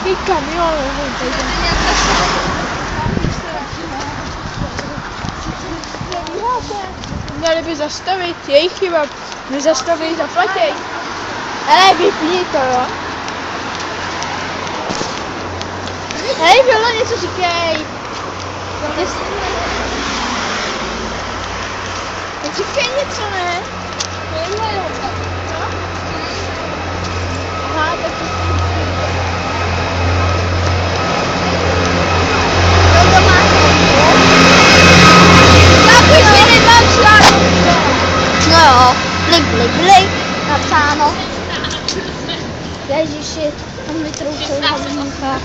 Jaký kamion, měli by zastavit, jejich chyba, nezastavili, zaplatěj. Hele, vypni to, jo. Hej, bylo něco říkej. Říkej něco, ne? Aha, tak no jo, blik, napsáno. Ježiši, tam mi trouchou hlavníka.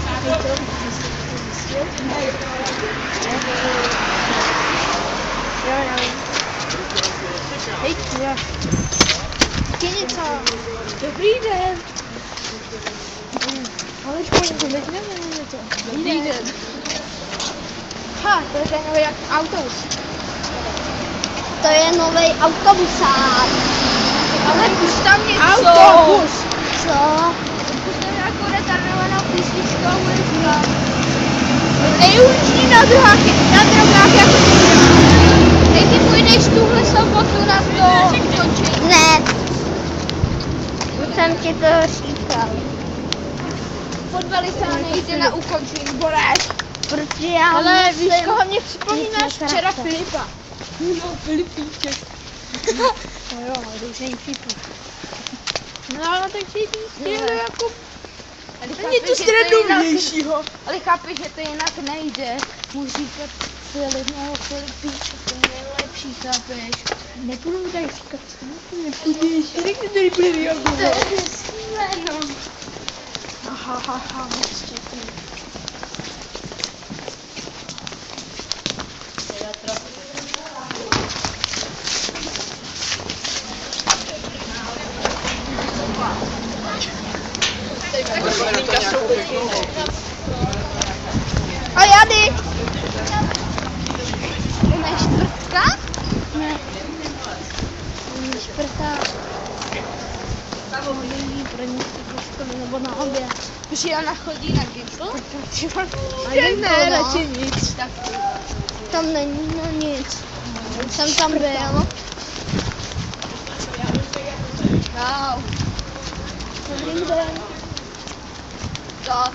hej, Kynica. dobrý den. Ale školníku, nechme něco. Dobrý den. Ha, to je ten nový autobus. To je nový autobusák. Ale pust tam něco. Autobus. Co? Pust tam nějakou retardovanou písničku a bude říkat. Neuční na druháky jako někde. Hej, ty půjdeš tuhle sobotu na to ukončení. Ne. Už jsem ti to říkal. Fotbalista nejde na ukončení, Boreš. Protože já Ale musím... víš, koho mě připomínáš? Nic Včera necharakter. Filipa. Jo, Filipíček. No jo, různý typy. No, ale tak všichni jako... Něco středovějšího. Ale chápeš, že to jinak nejde. Můžu říkat Filip nebo Filipíček, to je nejlepší, chápeš? Nebudu mu tady říkat, co nepůjdeš, řekni tady bude reagovat. To je svíleno. Aha, moc čekný. A jady! Máš čtvrtka? Ne. Čtvrtá. Pro ní nebo na oběd. Přijel na chodí na Gimpl? Ne, radši nic. Tak. Tam není nic. Jsem tam byl. Čau. Dobrý den. Tak.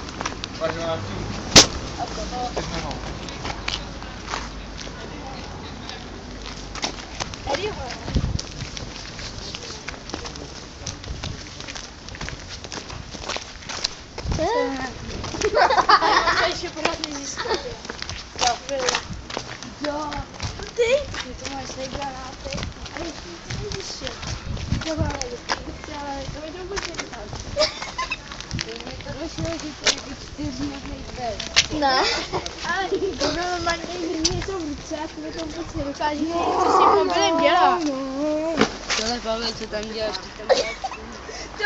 To ještě pořádný zjistil. Jo. Ty? To máš tady granáty. A ještě nic nezjistil. Dobrá, ale to mi to bude říkat. To došlo, že to je 4 než Ne. ale to normálně něco v ruce a ty mi to vůbec nedokážeš, co s tím mobilem dělá. Tohle Pavel, co tam děláš? Ty tam děláš. To